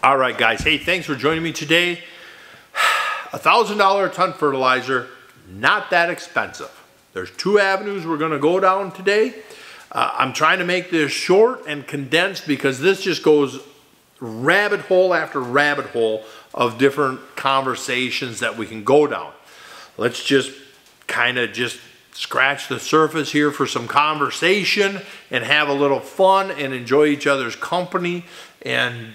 All right, guys. Hey, thanks for joining me today. $1,000 a ton fertilizer, not that expensive. There's two avenues we're going to go down today. I'm trying to make this short and condensed because this just goes rabbit hole after rabbit hole of different conversations that we can go down. Let's just kind of just scratch the surface here for some conversation and have a little fun and enjoy each other's company and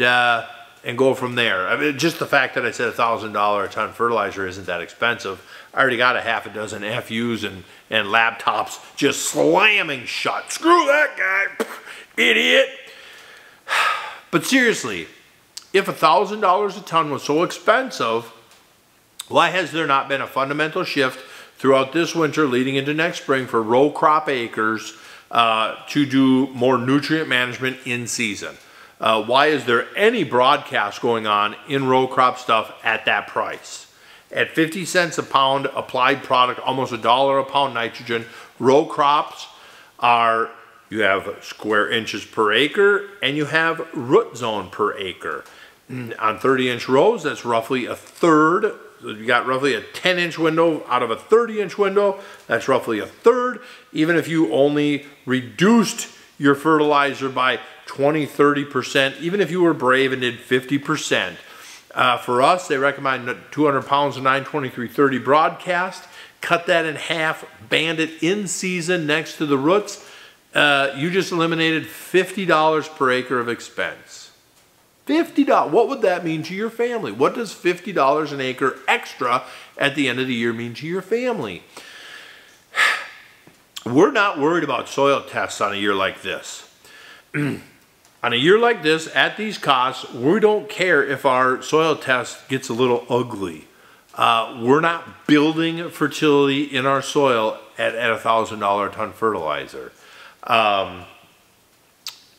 go from there. I mean, just the fact that I said $1,000 a ton fertilizer isn't that expensive. I already got a half a dozen FUs and laptops just slamming shut. Screw that guy, idiot. But seriously, if $1,000 a ton was so expensive, why has there not been a fundamental shift throughout this winter leading into next spring for row crop acres to do more nutrient management in season? Why is there any broadcast going on in row crop stuff at that price? At 50 cents a pound applied product, almost $1 a pound nitrogen, row crops are, you have square inches per acre and you have root zone per acre. On 30-inch rows, that's roughly a third. So you got roughly a 10-inch window out of a 30-inch window. That's roughly a third. Even if you only reduced your fertilizer by 20–30%, even if you were brave and did 50%. For us, they recommend 200 pounds of 923/30 broadcast. Cut that in half, band it in season next to the roots. You just eliminated $50 per acre of expense. $50. What would that mean to your family? What does $50 an acre extra at the end of the year mean to your family? We're not worried about soil tests on a year like this. On a year like this, at these costs, we don't care if our soil test gets a little ugly. We're not building fertility in our soil at $1,000 a ton fertilizer.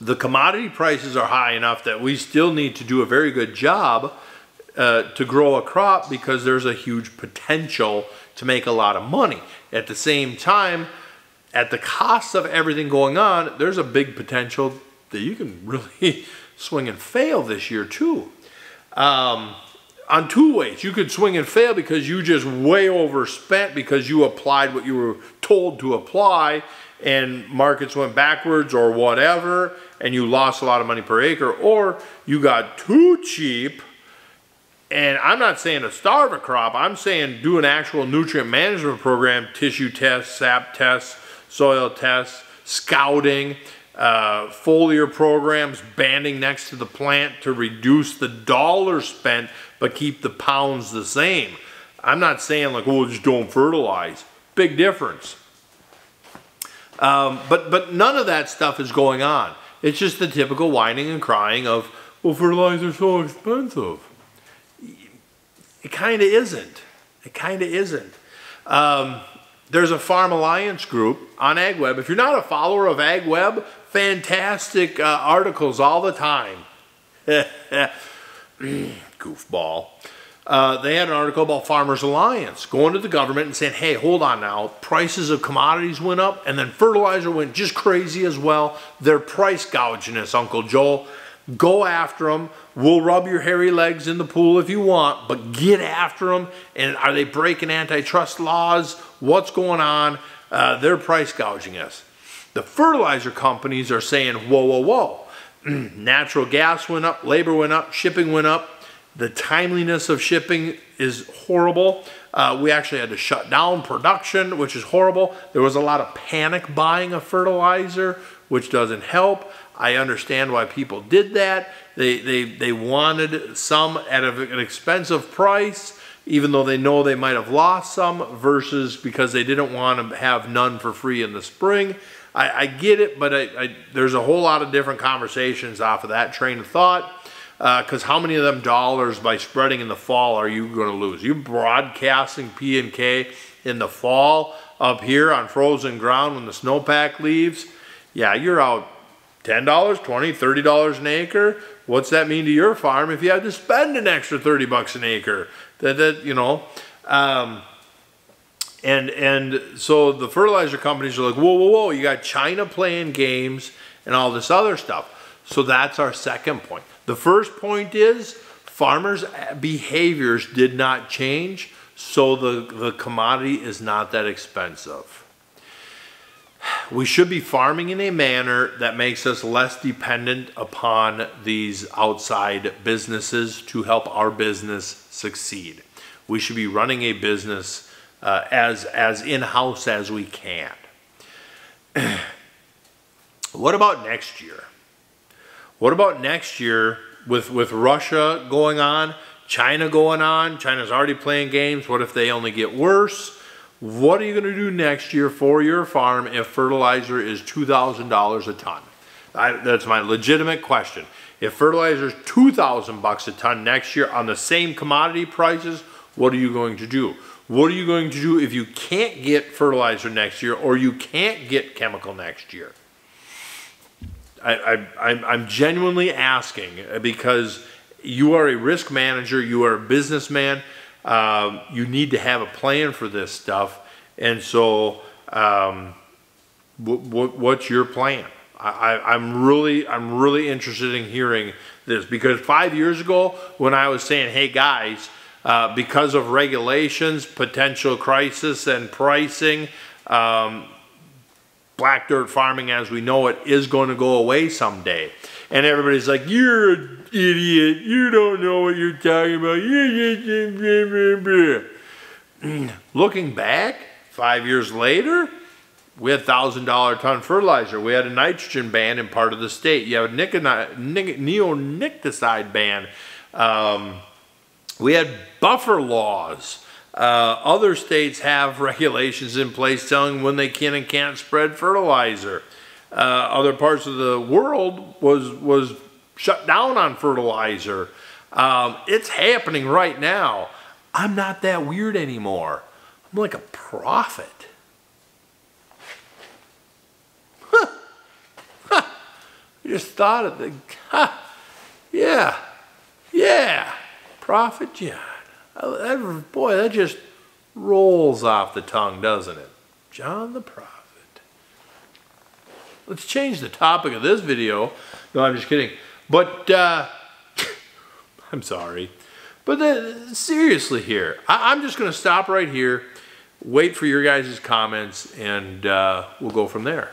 The commodity prices are high enough that we still need to do a very good job to grow a crop because there's a huge potential to make a lot of money. At the same time, at the cost of everything going on, there's a big potential that you can really swing and fail this year too. On two ways. You could swing and fail because you just way overspent because you applied what you were told to apply and markets went backwards or whatever and you lost a lot of money per acre, or you got too cheap. And I'm not saying to starve a crop, I'm saying do an actual nutrient management program, tissue tests, sap tests, soil tests, scouting, foliar programs, banding next to the plant to reduce the dollars spent but keep the pounds the same. I'm not saying like, oh, just don't fertilize. Big difference. But none of that stuff is going on. It's just the typical whining and crying of, well, fertilizer's so expensive. It kind of isn't. It kind of isn't. There's a Farm Alliance group on AgWeb. If you're not a follower of AgWeb, fantastic articles all the time. Goofball. They had an article about Farmers Alliance going to the government and saying, hey, hold on now. Prices of commodities went up and then fertilizer went just crazy as well. They're price gouging us, Uncle Joel. Go after them. We'll rub your hairy legs in the pool if you want, but get after them. And are they breaking antitrust laws? What's going on? They're price gouging us. The fertilizer companies are saying, whoa, whoa, whoa. Natural gas went up, labor went up, shipping went up. The timeliness of shipping is horrible. We actually had to shut down production, which is horrible. There was a lot of panic buying of fertilizer, which doesn't help. I understand why people did that. They wanted some at an expensive price, even though they know they might have lost some, versus because they didn't want to have none for free in the spring. I get it, but there's a whole lot of different conversations off of that train of thought. Because how many of them dollars by spreading in the fall are you going to lose? You broadcasting P&K in the fall up here on frozen ground when the snowpack leaves? Yeah, you're out $10, $20, $30 an acre. What's that mean to your farm if you had to spend an extra $30 an acre? You know, and so the fertilizer companies are like, whoa, whoa, whoa, you got China playing games and all this other stuff. So that's our second point. The first point is farmers' behaviors did not change, so the commodity is not that expensive. We should be farming in a manner that makes us less dependent upon these outside businesses to help our business succeed. We should be running a business as in-house as we can. What about next year? What about next year with Russia going on, China going on? China's already playing games. What if they only get worse? What are you going to do next year for your farm if fertilizer is $2,000 a ton? That's my legitimate question. If fertilizer is $2,000 a ton next year on the same commodity prices, what are you going to do? What are you going to do if you can't get fertilizer next year or you can't get chemical next year? I'm genuinely asking because you are a risk manager, you are a businessman, you need to have a plan for this stuff. And so what's your plan? I'm really interested in hearing this, because 5 years ago when I was saying, hey guys, because of regulations, potential crisis and pricing, black dirt farming as we know it is going to go away someday. And everybody's like, you're an idiot. You don't know what you're talking about. Looking back, 5 years later, we had $1,000 ton fertilizer. We had a nitrogen ban in part of the state. You have a neonicotide ban. We had buffer laws. Other states have regulations in place telling when they can and can't spread fertilizer. Other parts of the world was shut down on fertilizer. It's happening right now. I'm not that weird anymore. I'm like a prophet. I just thought of the, yeah, Prophet John. Boy, that just rolls off the tongue, doesn't it? John the Prophet. Let's change the topic of this video. No, I'm just kidding. But, I'm sorry. But seriously here, I'm just going to stop right here, wait for your guys' comments, and we'll go from there.